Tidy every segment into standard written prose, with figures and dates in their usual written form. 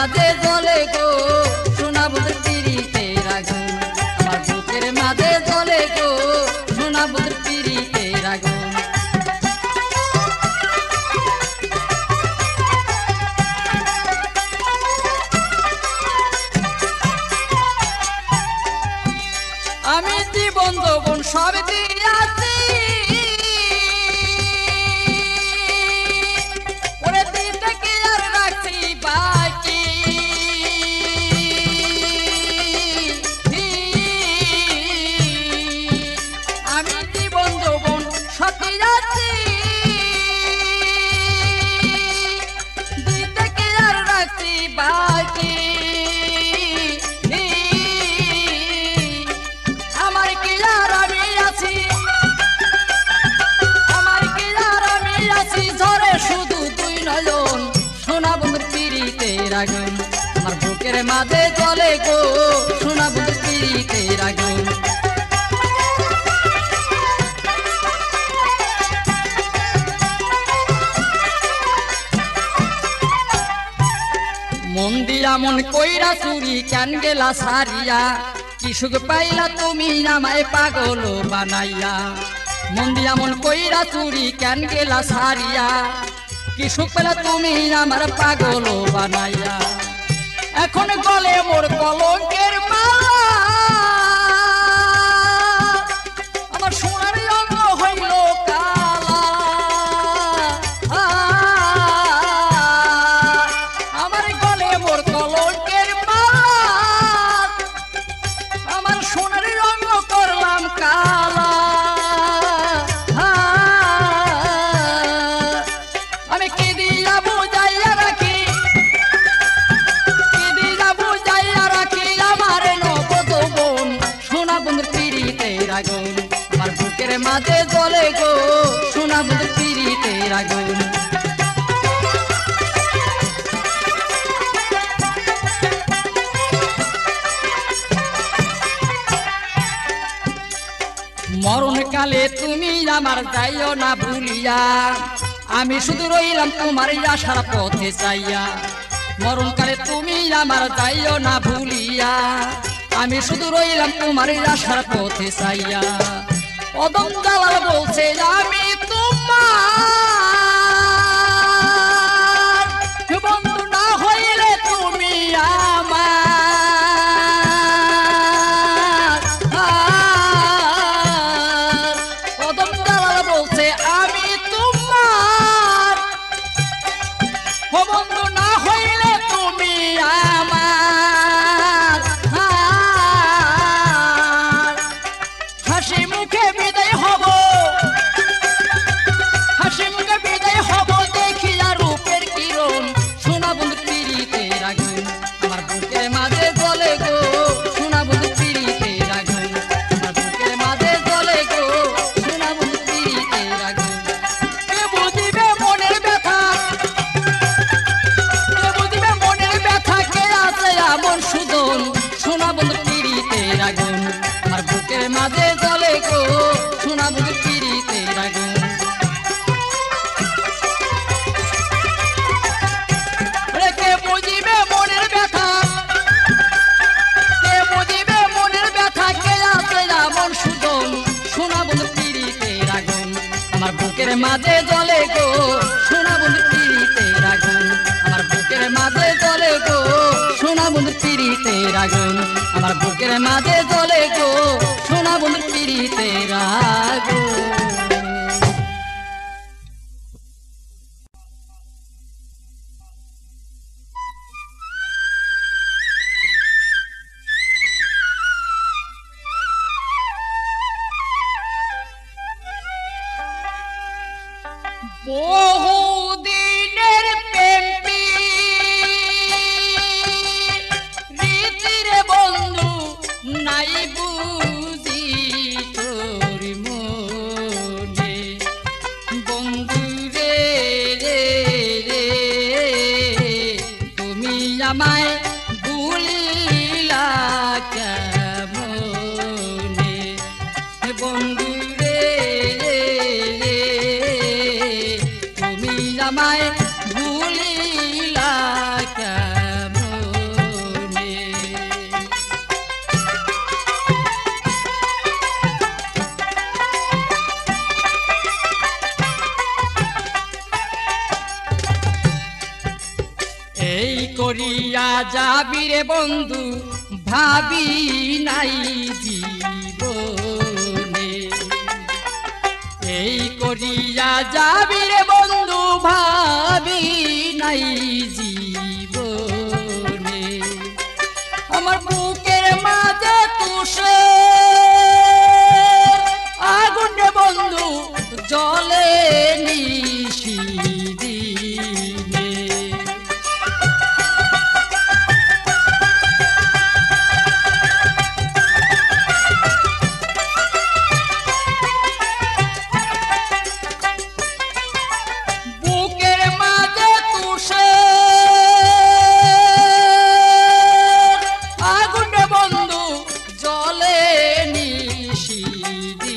মাঝে জ্বলে গো সোনা বন্ধুর পিরিতের আগুন আমার বুকের মাঝে জ্বলে গো সোনা বন্ধুর পিরিতের আগুন আমি জীবন যৌবন সব দিয়াছি ওরে দিতে কি আর রাখছি বাকি আমি জীবন যৌবন সব দিয়াছি দিতে কি আর রাখছি বাকি আগুন আমার বুকের মাঝে জ্বলে গো সোনা বন্ধুর পিরিতের আগুন মন দিয়া মন কইরা চুরি কেন গেলা সারিয়া কি সুখ পাইলা তুমি আমায় পাগল বানাইয়া মন দিয়া মন কইরা চুরি কেন গেলা সারিয়া কি সুখ পেলা তুমি আমার পাগল বানাইয়া এখন গলে মোর কলঙ্কের মালা আমার সোনার অঙ্গ হইল কালা আমার গলে মোর কলঙ্কের মালা আমার সোনার রঙ করলাম কালা আমার বুকের মাঝে জ্বলে গো সোনা বন্ধুর পিরিতের আগুন মরণ কালে তুমি আমার যাইও না ভুলিয়া আমি শুধু রইলাম তোমার আশার পথে চাইয়া মরণ কালে তুমি আমার যাইও না ভুলিয়া আমি শুধু রইলাম তোমার আশার পথে চাইয়া অদম জালাল বলছে আমি তোমার বন্ধু না হইলে তুমি আমার অদম জালাল বলছে আমি তোমার বন্ধু না হইলে তুমি আমার হাসি মুখে বিদায় হব দেখিয়া রূপের কিরণ সোনা বন্ধুর পিরিতের আগুন আমার বুকের মাঝে জ্বলে গো সোনা বন্ধুর পিরিতের আগুন আমার বুকের মাঝে জ্বলে গো সোনা বন্ধুর পিরিতের আগুন কে বুঝিবে মনের ব্যথা কে আছে এমন সুদন সোনা বন্ধুর পিরিতের আগুন আমার বুকের মাঝে জ্বলে গো সোনা বন্ধুর পিরিতের আগুন কে বুঝিবে মনের ব্যথা কে আছে এমন সুদন সোনা বন্ধুর পিরিতের আগুন আমার বুকের মাঝে জ্বলে গো সোনা বন্ধুর পিরিতের আগুন আমার বুকের মাঝে জ্বলে গো সোনা বন্ধুর পিরিতের আগুন আমার বুকের মাঝে জ্বলে গো সোনা বন্ধুর পিরিতের আগুন বহুদিনের প্রেম রীতিরে বন্ধু নাই বুঝি তোর মনে বন্ধু রে তুমি আমায় ভুলিলা কেমনে বন্ধু রে যাবি রে বন্ধু ভাবি নাই জীবনে, এই করিয়া যাবি রে বন্ধু ভাবি নাই জীবনে। আমার বুকের মাঝে তুষে আগুন রে বন্ধু জলে নিশিদিনে। বুকের মাঝে তুষে আগুন রে বন্ধু জলে নিশিদিনে।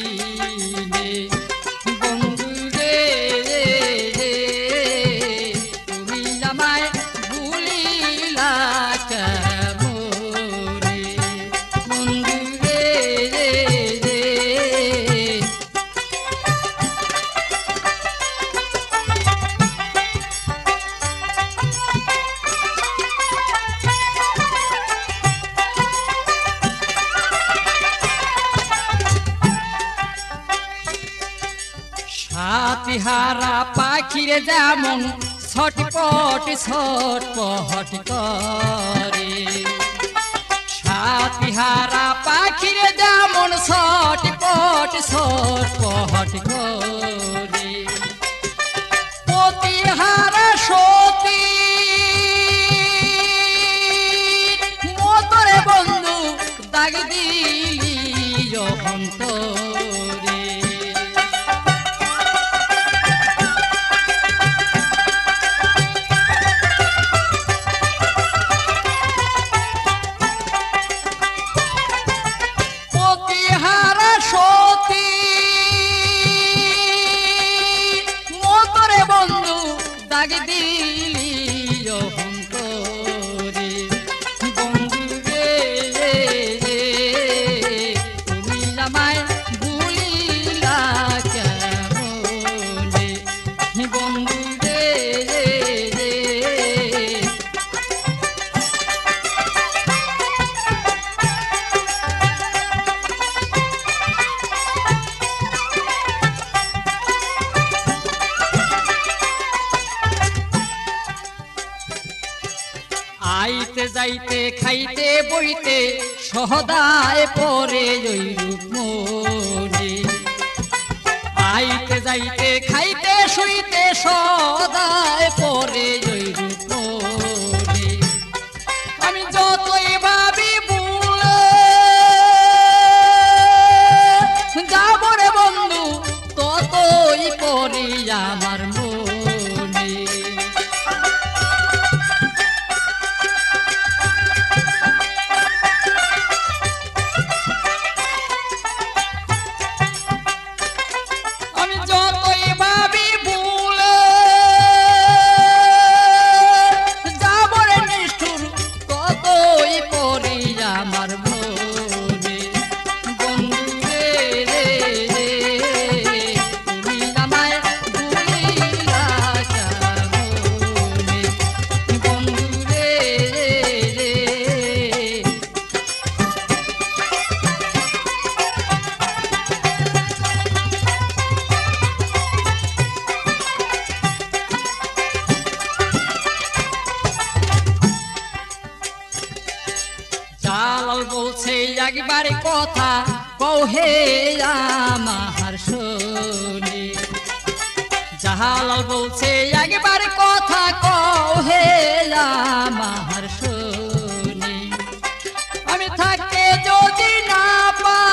বন্ধু রে তুমি আমায় ভুলিলা কেমনে, বন্ধু রে সাতিহারা পাখিরে যেমন ছটপট ছটপট করে, সাতিহারা পাখিরে যেমন ছটপট ছটপট করে, পতিহারা সতী মতরে বন্ধু দাগ দিলি অন্তরে। পতিহারা সতী মতরে বন্ধু দাগ দিলি অন্তরে। বন্ধু রে তুমি আমায় ভুলিলা কেমনে, বন্ধু রে আইতে যাইতে খাইতে বইতে সহদায় পরে ওই রূপ মনে, আইতে যাইতে খাইতে শুইতে সহদায় পরে ওই রূপ মনে। আমি যতই ভাবি ভুলে যাব রে বন্ধু ততই পরে আমার মনে। আমি যতই ভাবি ভুলে যাব রে নিষ্ঠুর ততই পরে আমার মনে। বন্ধু রে তুমি আমায় ভুলিলা কেমনে, বন্ধু রে জালাল বলছে একবার কথা কহে আমার শোনে, জালাল বলছে একবার কথা কহে আমার শোনে। আমি থাকতে যদি না পাই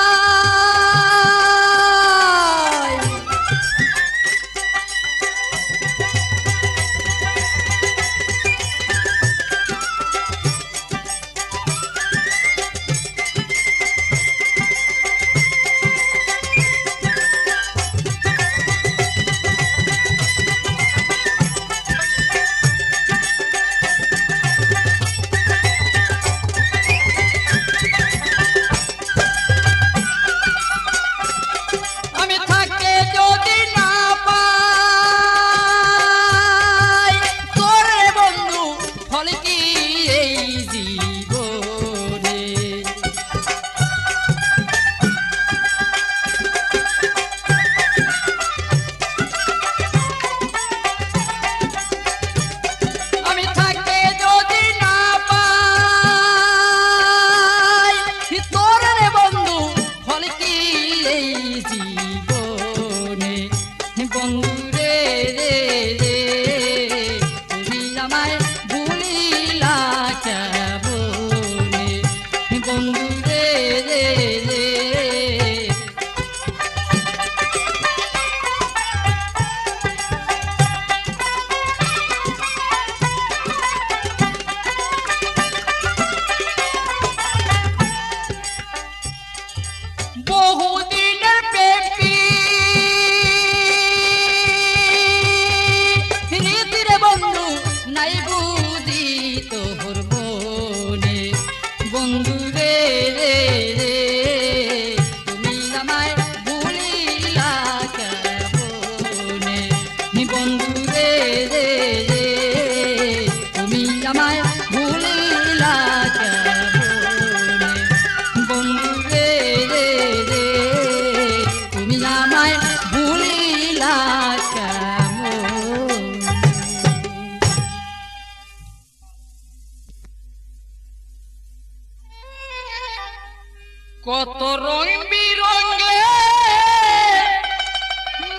কত রং বিরঙ্গে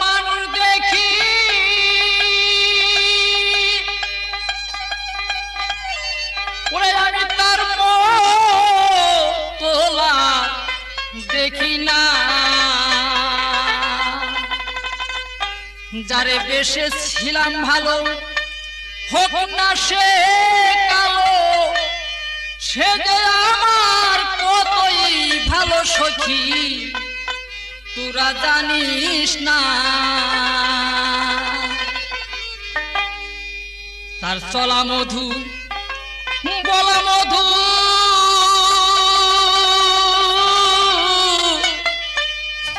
মানুষ দেখি, ওরে আমি তার তোলা দেখি না। যারে বেশে ছিলাম ভালো, হোক না সে কালো, সে যে আমার কতই ভালো সখী তোরা জানিস না। তার চলা মধু বলা মধু,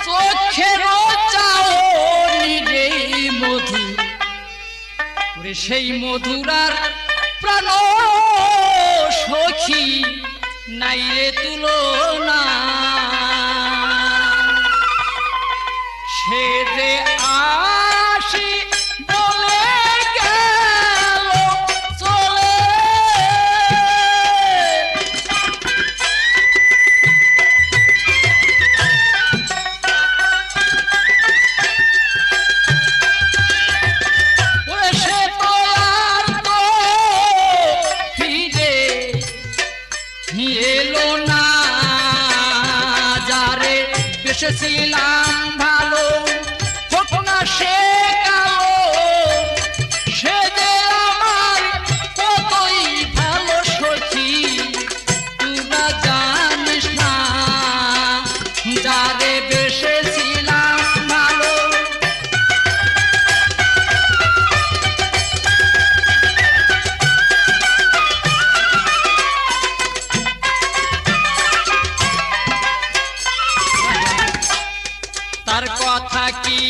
চোখের চাওনি রে মধু, ওরে সেই মধুরার প্রাণ সখী নাই রে তুলনা। সে যে আসি বলে গেল চলে, ওরে সে তো আর তো ফিরে এলো না। যারে বেসেছিলাম ভালো, হোক না সে কালো, সে যে আমার কতই ভালো সখী তোরা জানিস না। যারে বেসেছিলাম ভালো, তার কথা কি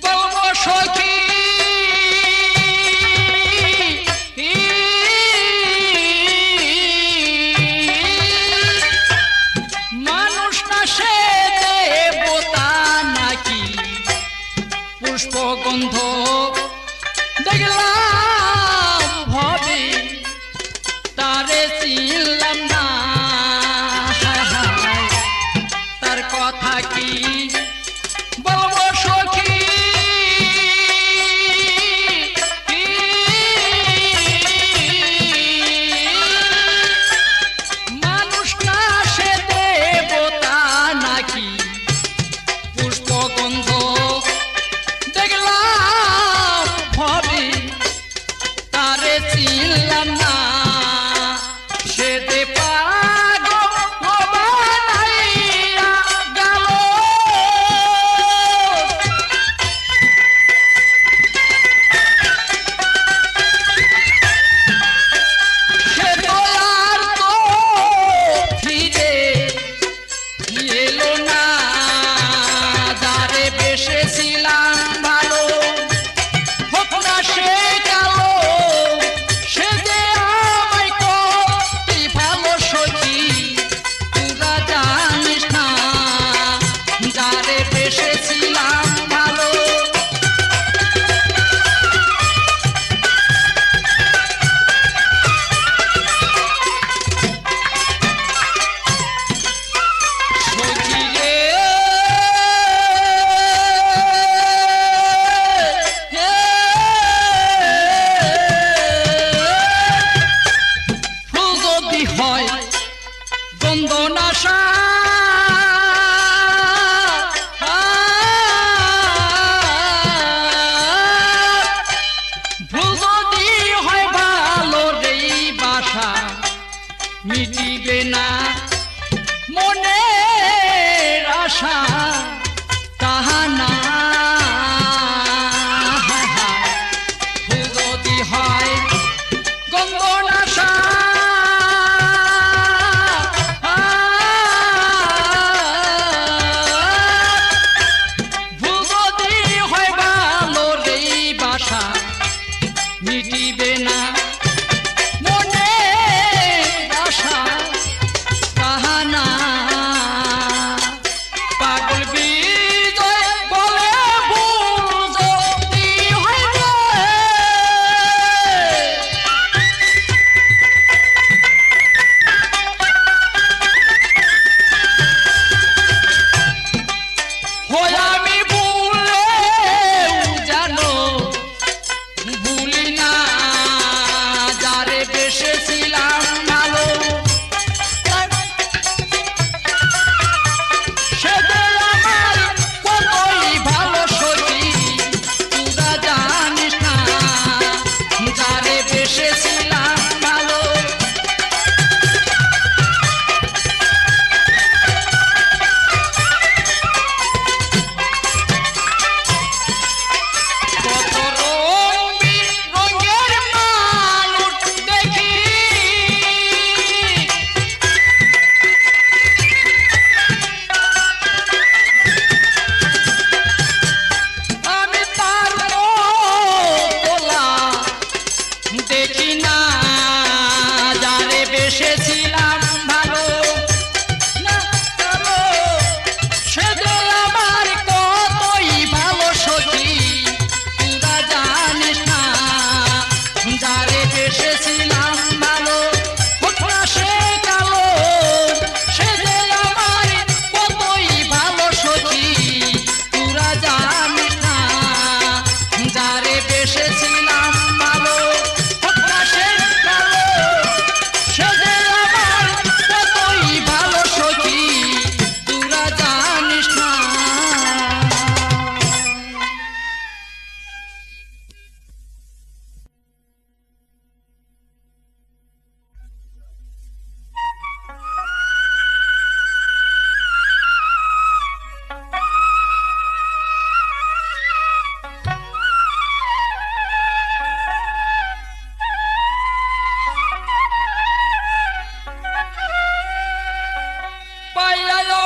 বলবো সখী, মানুষ না সে দেবতা নাকি, পুষ্পগন্ধ দেখলাম ভবে তারে চিনলাম না। তার কথা কি বলবো সখী, মানুষ না সে দেবতা নাকি, পুষ্পগন্ধ দেখলাম ভবে তারে চিনলাম না। সে দে পাগল বানাইয়া গেল,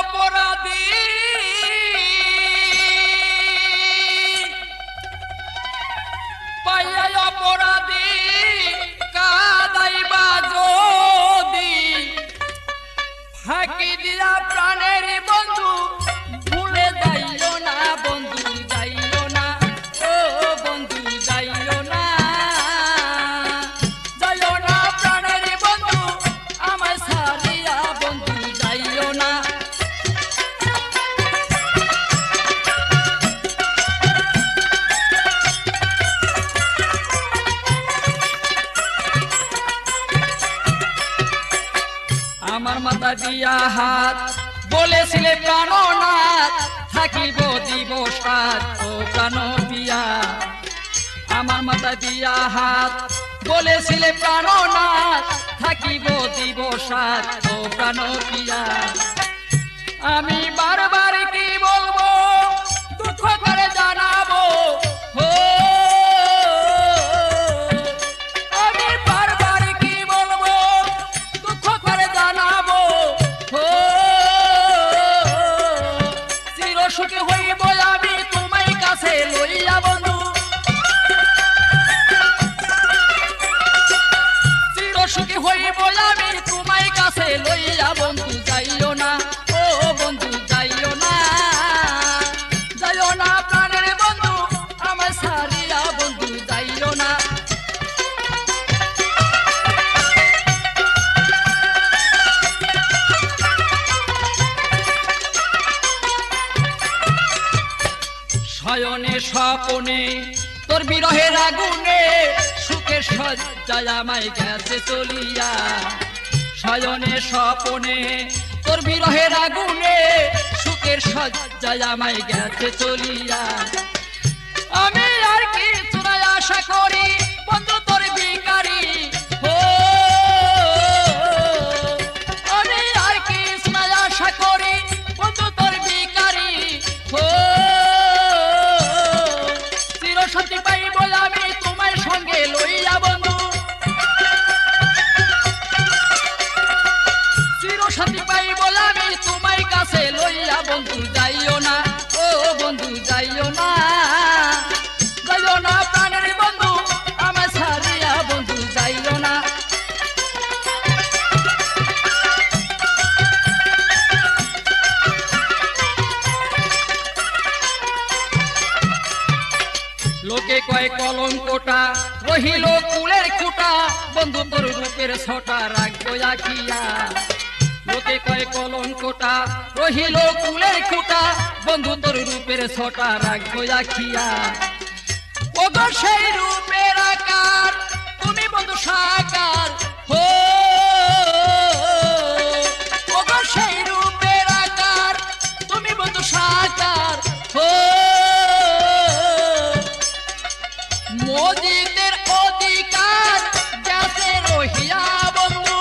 অপরাধী পাইয়া অপরাধী কাদাইবা যদি ফাঁকি দিয়া প্রাণের বন্ধু ভুলে যাইও না বন্ধু যাইও না ও বন্ধু যাইও না যাইও না প্রাণের বন্ধু আমায় ছাড়িয়া বন্ধু যাইও না আমার মাথা দিয়া হাত বলেছিলে প্রাণনাথ থাকিব দিবস রাত ও প্রাণ দিয়া আমার মাথা দিয়া হাত বলেছিলে প্রাণনাথ থাকিব দিবস রাত ও প্রাণ দিয়া আমি বারবার কি বলবো দুঃখ করে জানাবো ও আমি বারবার কি বলবো দুঃখ করে জানাবো ও চির সুখী হইব আমি তোমায় কাছে লইয়া বন্ধু চির সুখী হইব আমি তোমায় কাছে লইয়া বন্ধু যাইও না ও বন্ধু যাইও না যাইও না প্রাণের বন্ধু আমার ছাড়িয়া বন্ধু যাইও না শয়নে স্বপনে তোর বিরহের আগুনে সুখের সজ্জায় আমায় গেছে চলিয়া শয়নে স্বপনে তোর বিরহের আগুনে সুখের সজ্জায় আমায় গেছে চলিয়া আমি আর কিছু না আশা করি বন্ধু তোর বিকারি ও আমি আর কিছু না আশা করি বন্ধু তোর বিকারি ও চিরশান্তি পাইব আমি তোমার সঙ্গে লইয়া বন্ধু চিরশান্তি পাইব আমি তোমার কাছে লইয়া বন্ধু যাইও না ও বন্ধু যাইও না যাইও না প্রাণের বন্ধু আমার ছাড়িয়া বন্ধু যাইও না লোকে কয় কলঙ্কটা রহিল কুলের খুঁটা বন্ধু তোর রূপের ছটা রাখবো আখিয়া লোকে কয় কলঙ্কটা রহিল কুলের খুঁটা বন্ধু তোর রূপের ছটা রাখবো আখিয়া ওগো সেই রূপের আকার তুমি বন্ধু সাকার হো ওগো সেই রূপের আকার তুমি বন্ধু সাকার হো মোদিতের অধিকার যাতে রহিয়া বন্ধু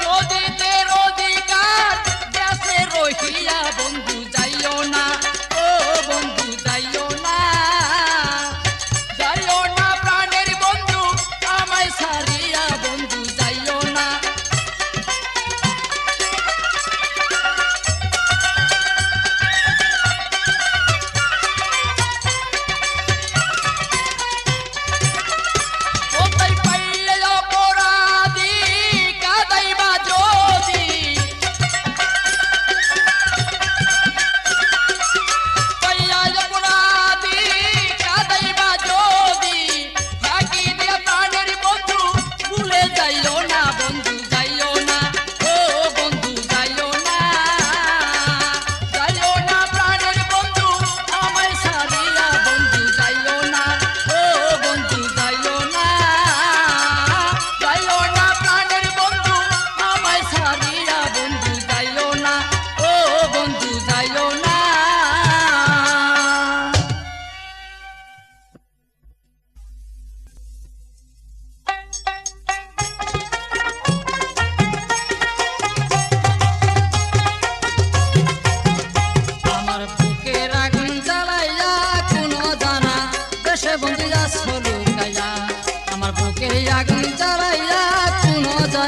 মোদিতের অধিকার যাতে রহিয়া বন্ধু যাইও না ও বন্ধু যাইও না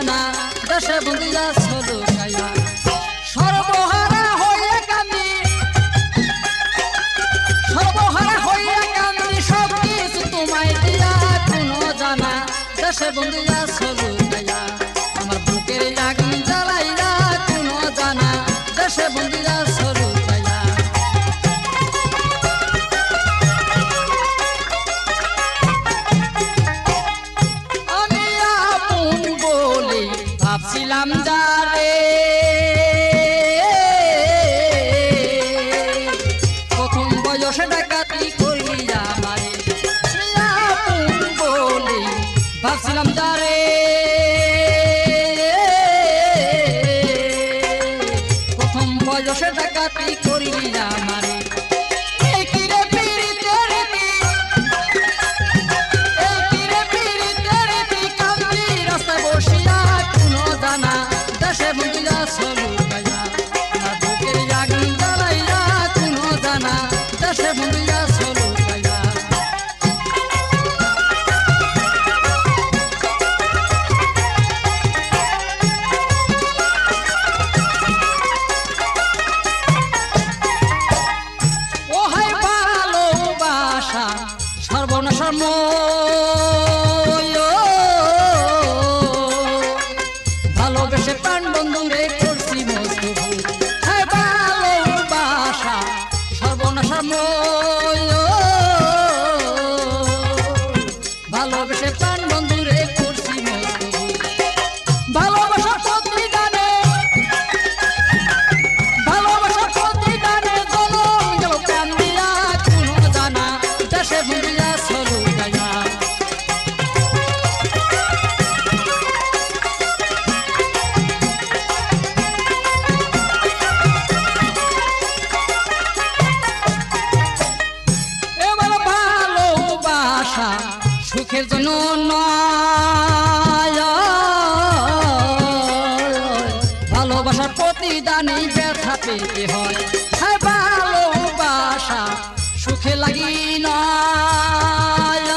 জানা দেশে বন্ধুরা চলো গাইয়া সর্বহারা হইয়া কান্দি সর্বহারা হইয়া কান্দি সব কিছু তোমায় দিয়া কোনো জানা দেশে বন্ধুরা চলো গাইয়া আমার বুকের আগুন জ্বালাইয়া কোনো জানা দেশে বন্ধুরা চলো গাইয়া আমি আপন বলে ভাবছিলাম যারে প্রথম বয়সে ডাকাতি করলি আমারে আপন বলে ভাবছিলাম যারে প্রথম বয়সে ডাকাতি করলি আমারে দেশে বন্ধুরা চলো গাইয়া আমার বুকের আগুন জ্বালাইয়া কোনো জানা দেশে বন্ধুরা চলো গাইয়া ও হাই ভালোবাসা সর্বনাশার ভালোবেসে প্রাণ বন্ধুরে করছি মস্ত ভুল হ্যাঁ ভালোবাসা সর্বনাশার ভালোবেসে প্রাণ বন্ধুরে করছি মস্ত ভুল ভালোবাসা প্রতিদানে জনম গেল প্রাণ দিয়া কোনো জানা দেশে বন্ধুরা চলো গাইয়া সুখের জন্য নয় ভালোবাসার প্রতিদানে ব্যথা পেতে হয় হ্যাঁ ভালোবাসা সুখে লাগি নয়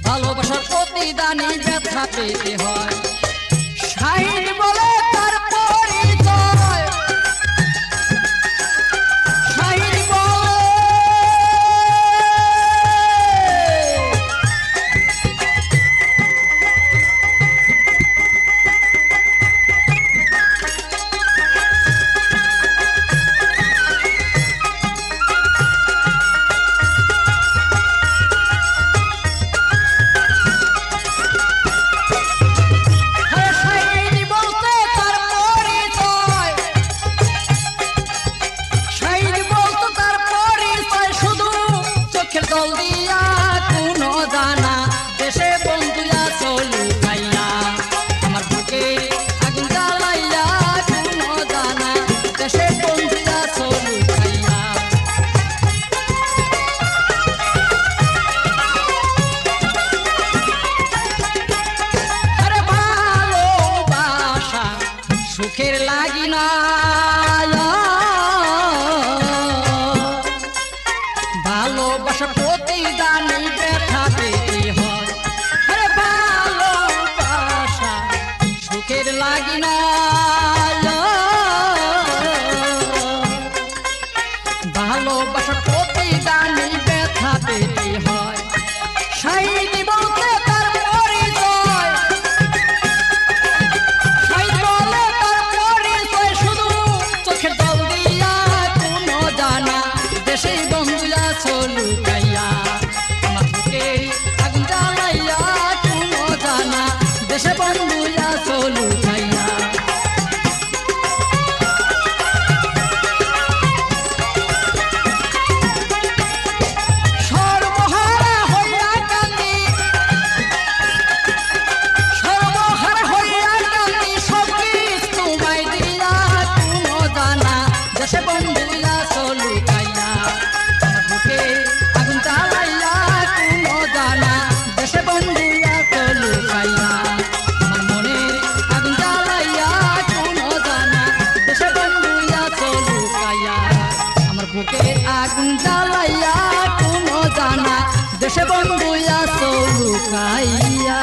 ভালোবাসার প্রতিদানে ব্যথা পেতে হয় শাহিদ বলে তার পরিচয় শাহিদ জল দিয়া কোনো জানা দেশে বন্ধুরা চলো গাইয়া আমার বুকে আগুন জ্বালাইয়া কোনো জানা দেশে বন্ধুরা চলো গাইয়া আরে ভালোবাসা সুখের লাগি না ভালোবাসা প্রতিদানে ব্যথা পেতে হয় আরে ভালোবাসা সুখের লাগি না ভালোবাসা প্রতিদানে ব্যথা পেতে হয় শাহিদ বলতে তার পরিচয় শাহিদ বলে তার পরিচয় শুধু চোখের জল দিয়া কোনো জানা দেশে বন্ধুরা চলো গাইয়া আমার বুকে আগুন জ্বালাইয়া কোনো জানা দেশে বন্ধুরা চলো গাইয়া সর্বহারা হইয়া কান্দি সব কিছু তোমায় দিয়া কোনো জানা দেশে বন্ধুরা চলো গাইয়া আমার বুকে আগুন জ্বালাইয়া কোনো জানা দেশে বন্ধুরা চলো গাইয়া আমার মনের আগুন জ্বালাইয়া কোনো জানা দেশে বন্ধুরা চলো গাইয়া আমার বুকে আগুন জ্বালাইয়া কোনো জানা দেশে বন্ধুরা চলো গাইয়া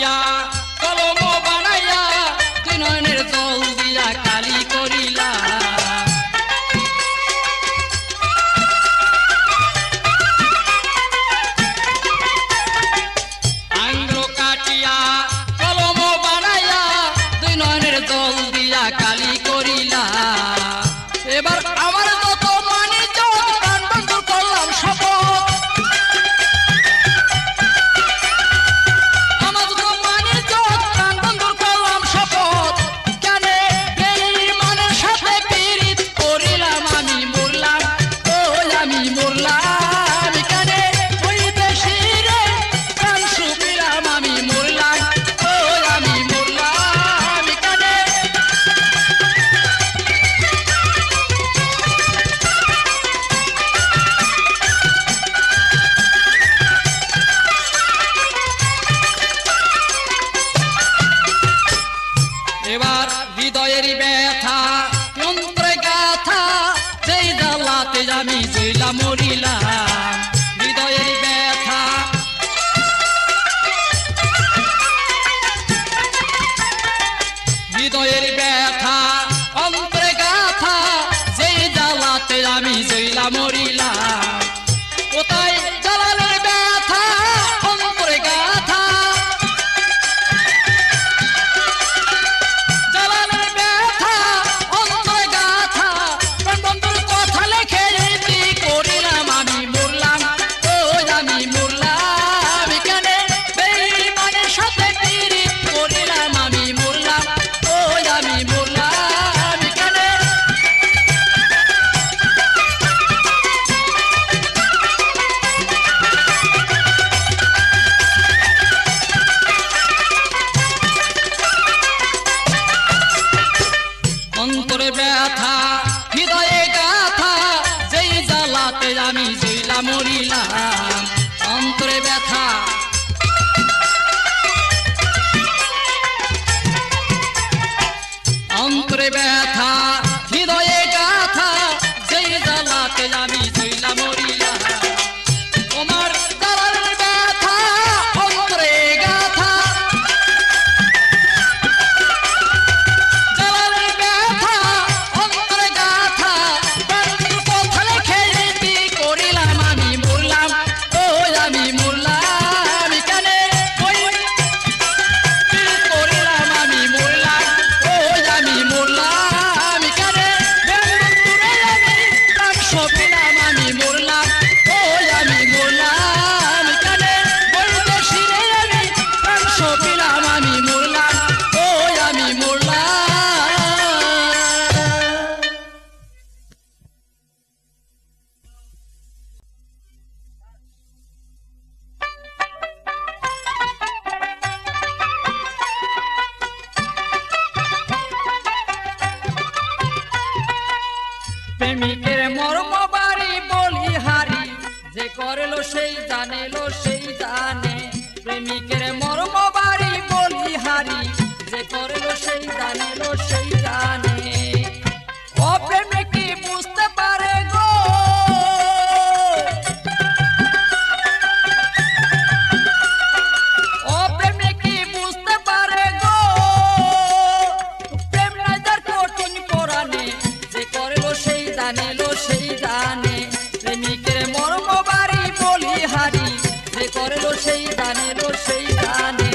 কাটিয়া কলম বানাইয়া তুই নয়নের জল দিয়া কালি করিলা আঙ্গুল কাটিয়া কলম বানাইয়া তুই নয়নের জল দিয়া কালি করিলা এবার আমার যত মানি প্রাণ বন্ধু করলাম শপথ আমার যত মানি প্রাণ বন্ধু করলাম শপথ কেন বেঈমানের সাথে পীড়িত করিলাম আমি মরলাম ও আমি মরলাম কেন ওই দেশিরে প্রাণ সুপিলাম আমি মরলাম ও আমি মরলাম কেন এবার হৃদয়ের ব্যথা যন্ত্রে গাথা সেই জ্বালাতে আমি জইলা মরিলাম হৃদয়ের ব্যথা হৃদয়ের ব্যথা অন্তরে গাথা সেই জ্বালাতে আমি জইলা মরিলাম কোথায় জ্বালালের ব্যথা অন্তরে গাথা জ্বালালের ব্যথা অন্তরে গাথা প্রাণ বন্ধুর কথা লেখে রীতি করিলাম আমি মরলাম ও আমি মরলাম কেন বেঈমানের সাথে পীড়িত করিলাম আমি মরলাম ও আমি মরলাম কেন অন্তরে ব্যথা হৃদয়ে গাথা যেই জ্বালাতে আমি জইলা মরিলাম অন্তরে ব্যথা অন্তরে ব্যথা হৃদয়ে গাথা যেই জ্বালাতে আমি জইলা মরিলাম তোমার জ্বালার ব্যথা অন্তরে গাথা জ্বালার ব্যথা অন্তরে গাথা বন্ধু কথা লেখে রীতি করিলাম আমি মরলাম ও আমি মরলাম কেন ওই পীড়িত করিলাম আমি মরলাম ও আমি মরলাম কেন বন্ধুরে আমি প্রাণ সপিলাম আমি মরলাম ও আমি মরলাম কেন বৈদেশিরে আমি প্রাণ সপিলাম আমি মরলাম ও আমি মরলাম প্রেমিকের মর্ম বাড়ি বলিহারি যে করলো সেই জানেলো সেই জানে প্রেমিকের মর্ম বাড়ি বলিহারি যে করলো সেই জানেলো সেই জানে অপ্রেমিক কি বুঝতে পারে গো অপ্রেমিক কি বুঝতে পারে গো প্রেম নাই যার কঠিন পরাণে যে করলো সেই জানেলো সেই জানে প্রেমিকের মর্ম বাড়ি বলিহারি যে করলো সেই জানেলো সেই জানে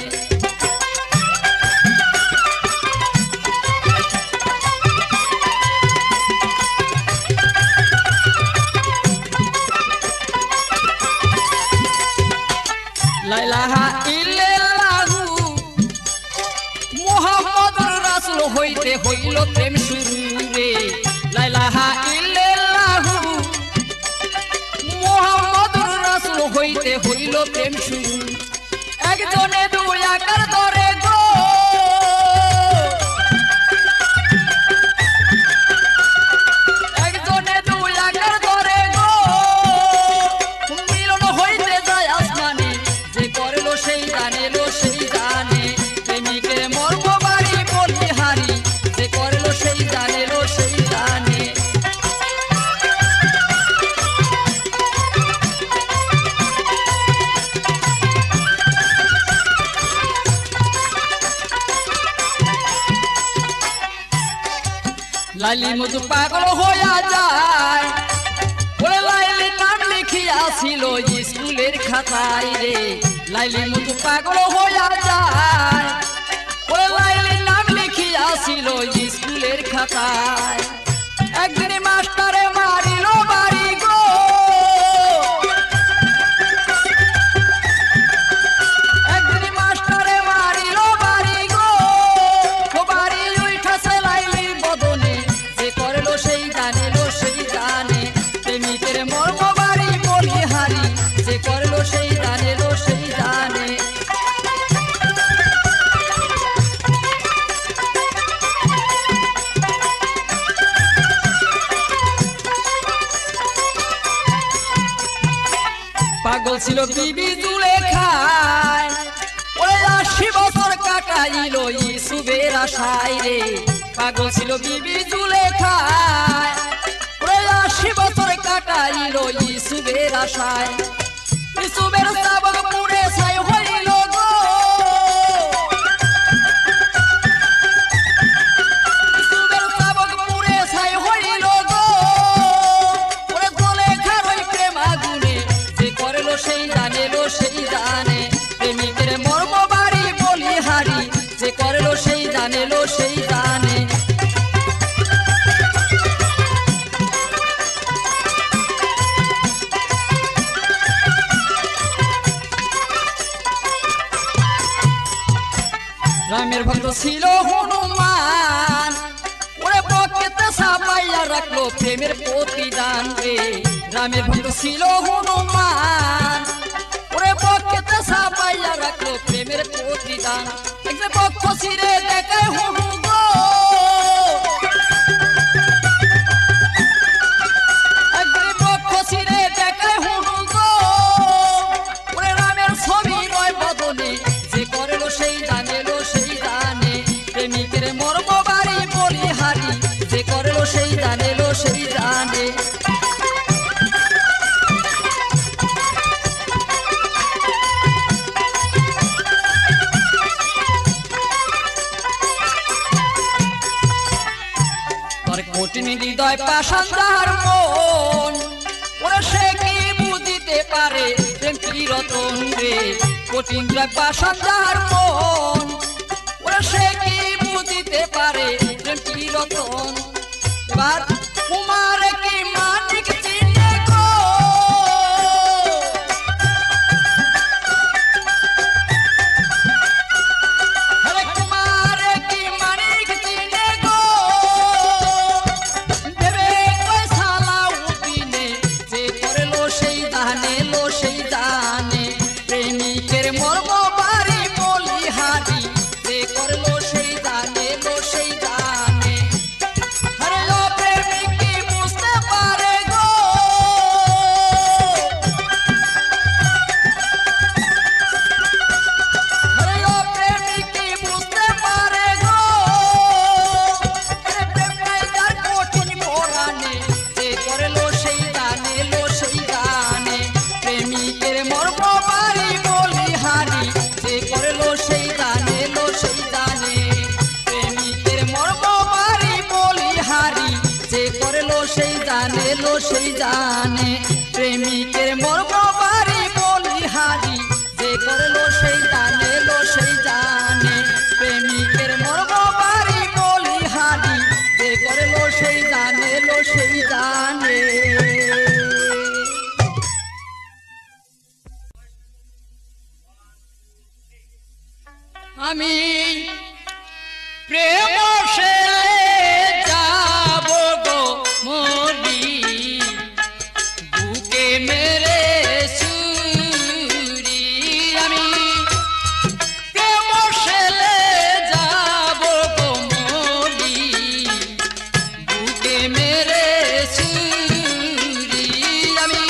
লা ইলাহা ইল্লাল্লাহু মুহাম্মাদুর রাসূল হইতে হইল প্রেম শুরু রে লা ইলাহা ইল্লাল্লাহু মুহাম্মাদুর রাসূল হইতে হইল প্রেম শুরু একজনে দুই আকার ধরে গো একজনে দুই আকার ধরে গো মিলন হইতে যায় আসমানে যে করলো সেই জানেলো সেই জানে প্রেমিকের মর্ম বাড়ি বলিহারি যে করলো সেই জানেলো সেই জানে লাইলি মধু পাগল হইয়া যায় ওরে লাইলি নাম লিখিয়াছিল স্কুলের খাতায় রে লাইলি মধু পাগল হইয়া যায় ওরে লাইলি নাম লিখিয়াছিল স্কুলের খাতায় একদিন মাস্টারে মারিল বাড়ি গো একদিন মাস্টারে মারিল বাড়ি গো ও বাড়ি উঠাছে লাইলির বদনে যে করলো সেই জানিলো সেই জানে প্রেমিকের মর্ম বাড়ি বলিহারি যে করলো সেই জানিলো সেই জানে পাগল ছিল বিবি জুলেখায় ওরে 80 বছর কাটাইল ইসুবের আশায় রে পাগল ছিল বিবি জুলেখায় ওরে 80 বছর কাটাইল ইসুবের আশায় ইসুবের চাবক পুরে ছাই হইল গো ইসুবের চাবক পুরে ছাই হইল গো ওরে জুলেখার ওই প্রেম আগুনে করলো সেই জানেলো সেই জানে প্রেমিকের মর্ম বাড়ি বলিহারি যে করলো সেই জানেলো সেই জানে রামের ভক্ত ছিল হনুমান ওরে পকেটে সাপাইয়া রাখলো প্রেমের প্রতিদান রে রামের ভক্ত ছিল হনুমান ওরে পকেটে সাপাইয়া রাখলো প্রেমের প্রতিদান একদিন পক্ষ ছিঁড়ে দেখায় হনু গো একদিন পক্ষ ছিঁড়ে দেখায় হনু গো ওরে রামের ছবি নয় বদনে যে করলো সেই জানেলো সেই জানে প্রেমিকের মর্ম বাড়ি বলিহারি যে করলো সেই জানেলো সেই জানে কঠিন হৃদয় পাষাণ যাহার মন ওরা সে কি বুঝিতে পারে প্রেম কি রতন রে কঠিন হৃদয় পাষাণ যাহার মন ওরা সে কি বুঝিতে পারে প্রেম কি রতন এবার কুমার কি মানিক চিনে গো হরে কুমার কি মানিক চিনে গো প্রেমিকের মর্ম বাড়ি বলিহারি যে করলো সেই জানেলো সেই জানে হরে ও প্রেমিক কি বুঝতে পারে গো হরে ও প্রেমিক কি বুঝতে পারে গো প্রেম নাই যার কঠিন পরাণে যে করলো সেই জানেলো সেই জানে প্রেমিকের মর্ম বাড়ি বলিহারি যে করলো সেই জানেলো সেই জানে প্রেমিকের মর্ম বাড়ি বলিহারি যে করলো সেই জানেলো সেই জানে প্রেমিকের মর্ম বাড়ি বলিহারি যে করলো সেই জানেলো সেই জানে প্রেমিকের মর্ম বাড়ি বলিহারি যে করলো সেই জানেলো সেই জানে আমি প্রেম সে যাব গো মরি বুকে মেরে সুরি আমি প্রেম সে যাব গো মরি বুকে মেরে সুরি আমি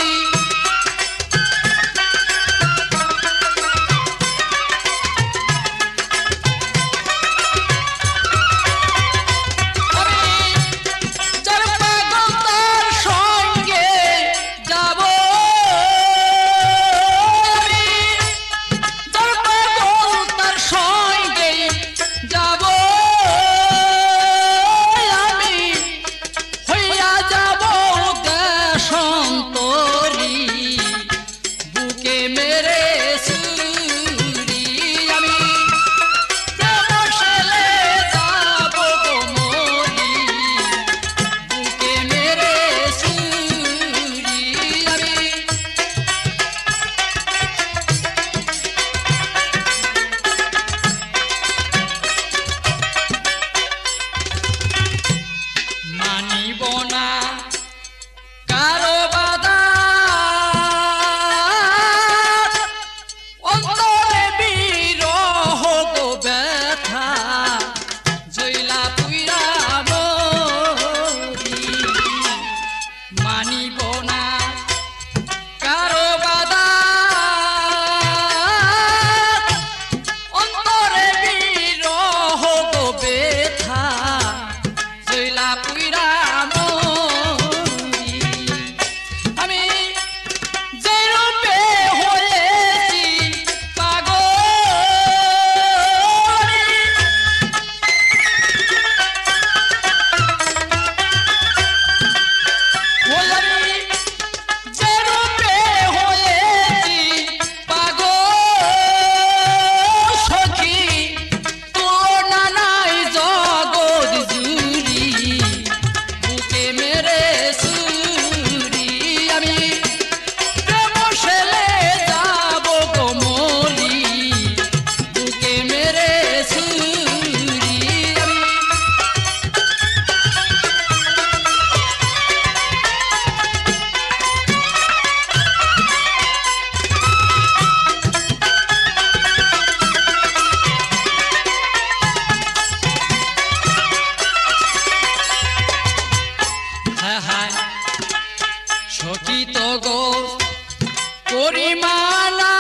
পরিমানা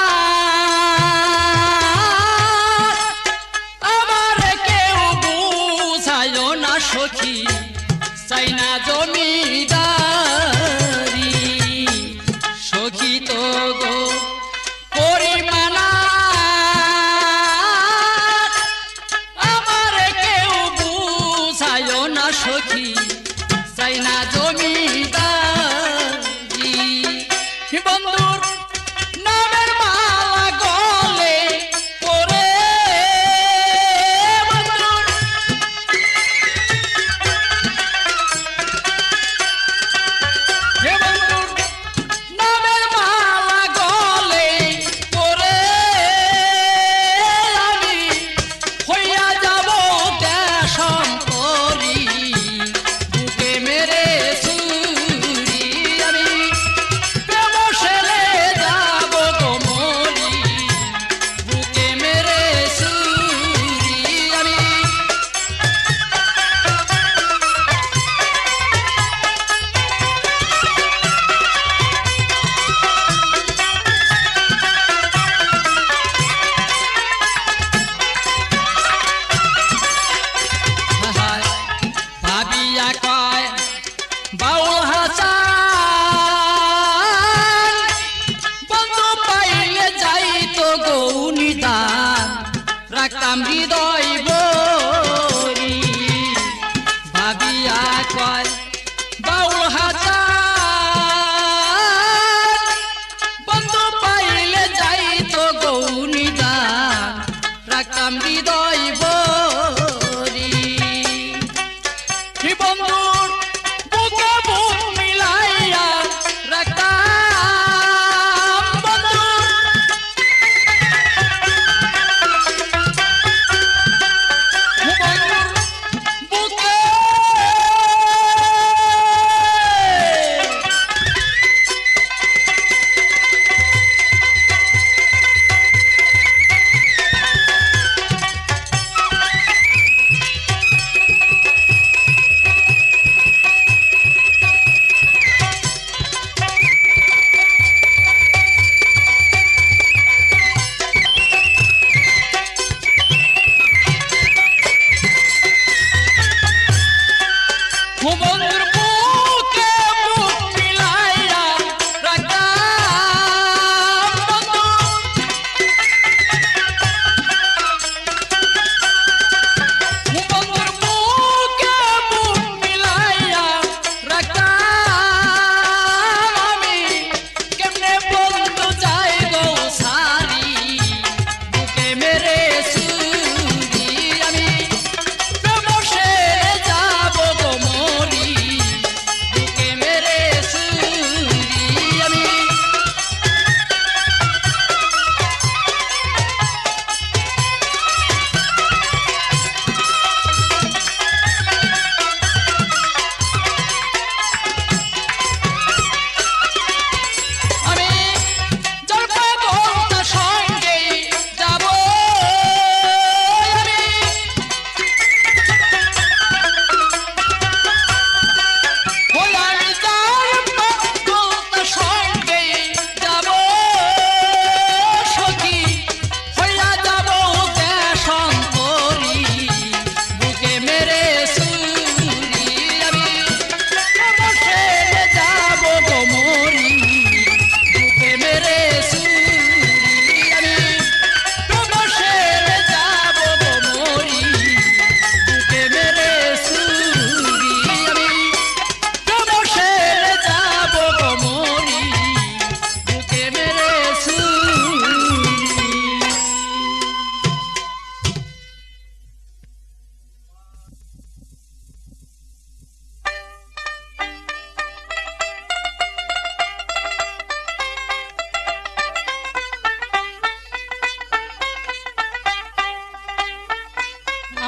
আমার কেউ বুঝায় না সখী চাই না জমিদারি সখী তো গো পরিমানা আমার কেউ বুঝায় না সখী চাই না জমিদারি বন্ধুর নামের মালা গলে পরে বন্ধুর নামের মালা গলে পরে আমি হইয়া যাব দেশান্তরী বুকে মেরে ছুরি আমি প্রেম সেলে যাব গো মরি বুকে মেরে ছুরি আমি ভাবিয়া কয় বাউল হাসান বন্ধু পাইলে যাইতো গৌনিদান রাখতাম হৃদয় বরি ভাবিয়া কয় বাউল হাসান বন্ধু পাইলে যাইতো গৌনিদান রাখতাম হৃদয় বরি বন্ধুর বুকে বুক মিলাইয়া রাখতাম বন্ধুর বুকে বন্ধুর বুকে বুক মিলাইয়া রাখতাম বন্ধুর বুকে বুক মিলাইয়া রাখতাম আমি কেমনে বন্ধু যাই গো সারি বুকে মেরে ছুরি আমি প্রেম সেরে যাব গো মরি বুকে মেরে ছুরি আমি আমি জলপাগোতার সঙ্গে যাব আমি আমি জলপাগোতার সঙ্গে যাব সখী হইয়া যাব দেশান্তরী বুকে মেরে ছুরি আমি প্রেম সেরে যাব গো মরি বুকে মেরে ছুরি আমি প্রেম সেরে যাব গো মরি বুকে মেরে ছুরি আমি প্রেম সেরে যাব গো মরি বুকে মেরে ছুরি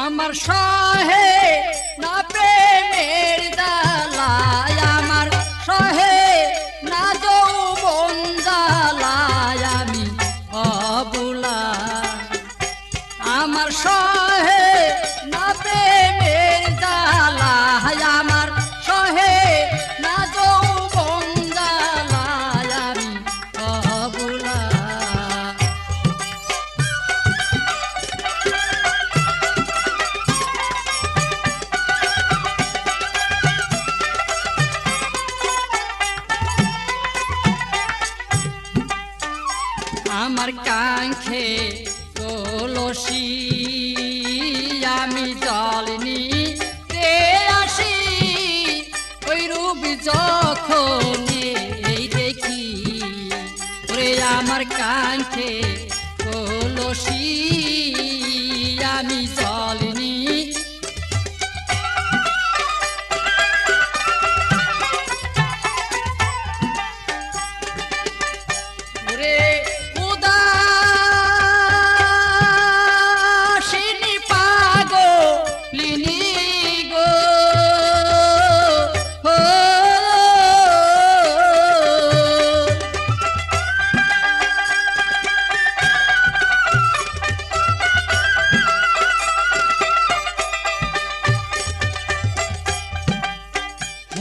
আমার সহে না প্রেমের জ্বালায় আমার সহে না যৌবন জ্বালায় আমি অবুলা আমার সহে না প্রেমের জ্বালায় আমার সহে না যৌবন জ্বালায় আমি অবুলা আমার কাঙ্ক্ষে কলসি আমি জল নিতে আসি ওই রূপী যখন এই দেখি ওরে আমার কাঙ্ক্ষে কলসি আমি জল নি ওরে উদাসিনী পাগলিনী গো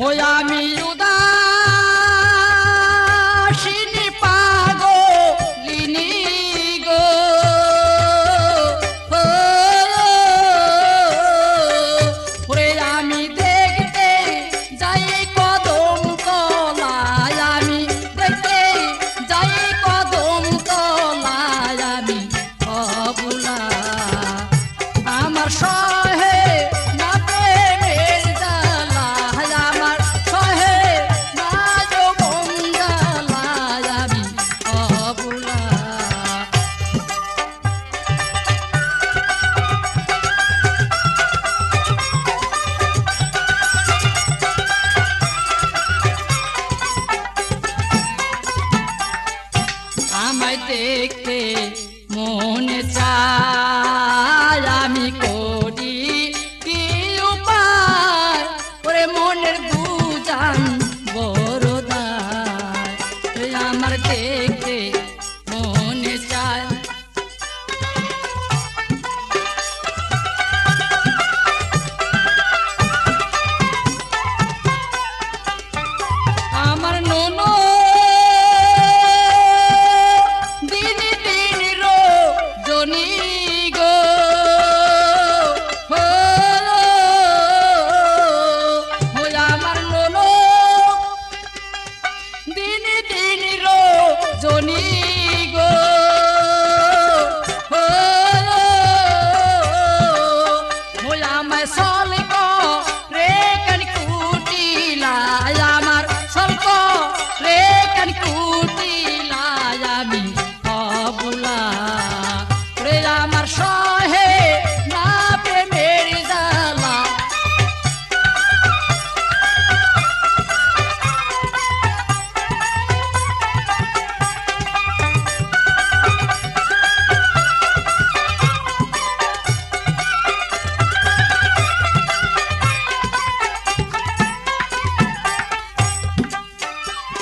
ওই আমি উদাসিনী পাগলিনী গো ওরে আমি দেখতে যাই কদম তলায় আমি দেখতে যাই কদম তলায় আমি অবুলা আমার সহে না প্রেমের জ্বালা আমার সহে না যৌবন জ্বালা আমি অবুলা আমায় দেখতে মনে চায় আমি করি কি উপায় ওরে মনের বুঝান বড় দায় আমার দেখতে মনে চায় আমার ননো জনি গো আমার নোনো দিন দিন রো জনি গো আমায় সলক রে কান কুটিলা আমার সলক রে কান কুটিলা আমি অবুলা আমার সহে না প্রেমের জ্বালা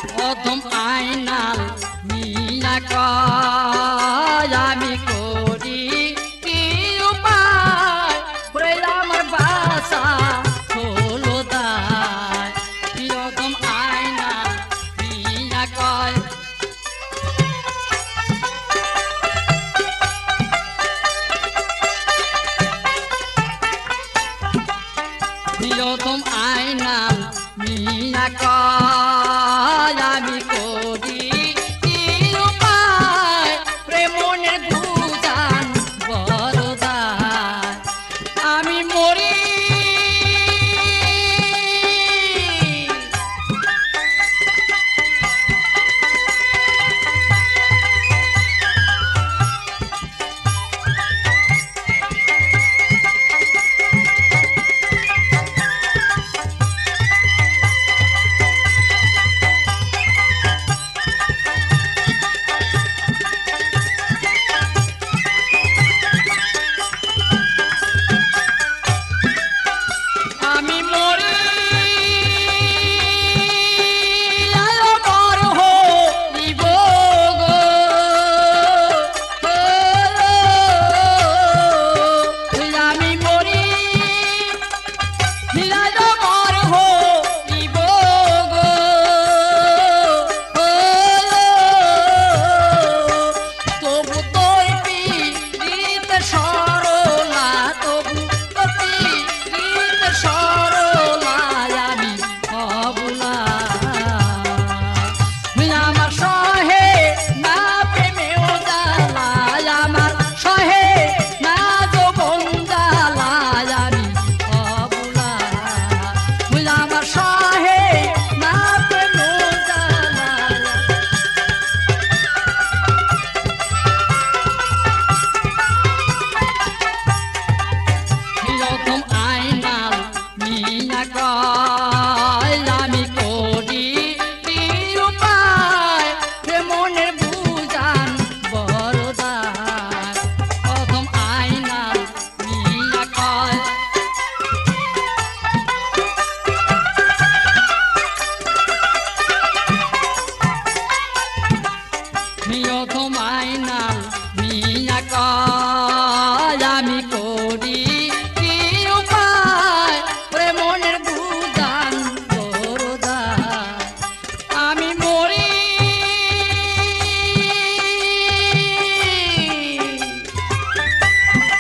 প্রথম আইনাল মিয়া কয় আমি করি কি উপায় ওরে আমার বাসা হলো দায় প্রথম আইনাল মিয়া কয় প্রথম আইনাল মিয়া কয় আমি করি কি উপায় প্রেমনের পা